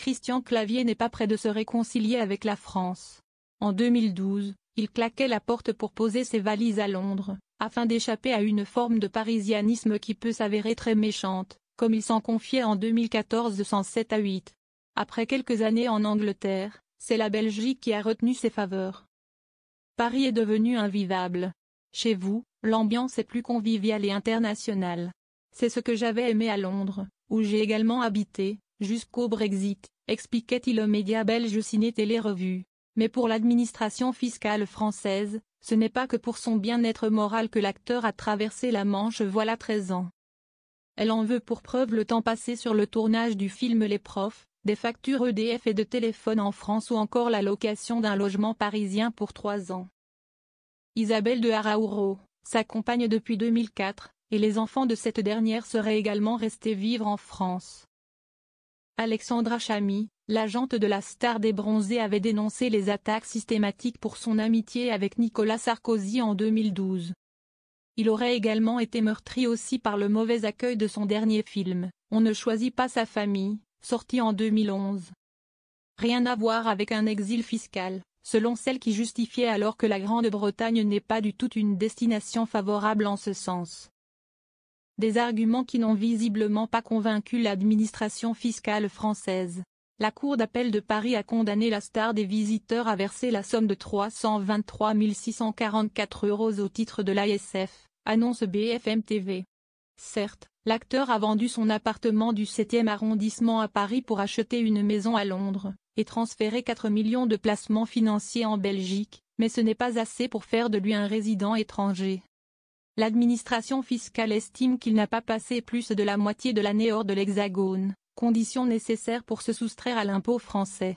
Christian Clavier n'est pas près de se réconcilier avec la France. En 2012, il claquait la porte pour poser ses valises à Londres, afin d'échapper à une forme de parisianisme qui peut s'avérer très méchante, comme il s'en confiait en 2014 dans 7-8. Après quelques années en Angleterre, c'est la Belgique qui a retenu ses faveurs. Paris est devenu invivable. Chez vous, l'ambiance est plus conviviale et internationale. C'est ce que j'avais aimé à Londres, où j'ai également habité, jusqu'au Brexit, expliquait-il aux médias belges Ciné Télé Revue. Mais pour l'administration fiscale française, ce n'est pas que pour son bien-être moral que l'acteur a traversé la Manche voilà 13 ans. Elle en veut pour preuve le temps passé sur le tournage du film Les Profs, des factures EDF et de téléphone en France ou encore la location d'un logement parisien pour 3 ans. Isabelle de Araouro s'accompagne depuis 2004, et les enfants de cette dernière seraient également restés vivre en France. Alexandra Chamy, l'agente de la star des Bronzés, avait dénoncé les attaques systématiques pour son amitié avec Nicolas Sarkozy en 2012. Il aurait également été meurtri aussi par le mauvais accueil de son dernier film, On ne choisit pas sa famille, sorti en 2011. Rien à voir avec un exil fiscal, selon celle qui justifiait alors que la Grande-Bretagne n'est pas du tout une destination favorable en ce sens. Des arguments qui n'ont visiblement pas convaincu l'administration fiscale française. La Cour d'appel de Paris a condamné la star des Visiteurs à verser la somme de 323 644 € au titre de l'ASF, annonce BFM TV. Certes, l'acteur a vendu son appartement du 7e arrondissement à Paris pour acheter une maison à Londres, et transférer 4 millions de placements financiers en Belgique, mais ce n'est pas assez pour faire de lui un résident étranger. L'administration fiscale estime qu'il n'a pas passé plus de la moitié de l'année hors de l'Hexagone, condition nécessaire pour se soustraire à l'impôt français.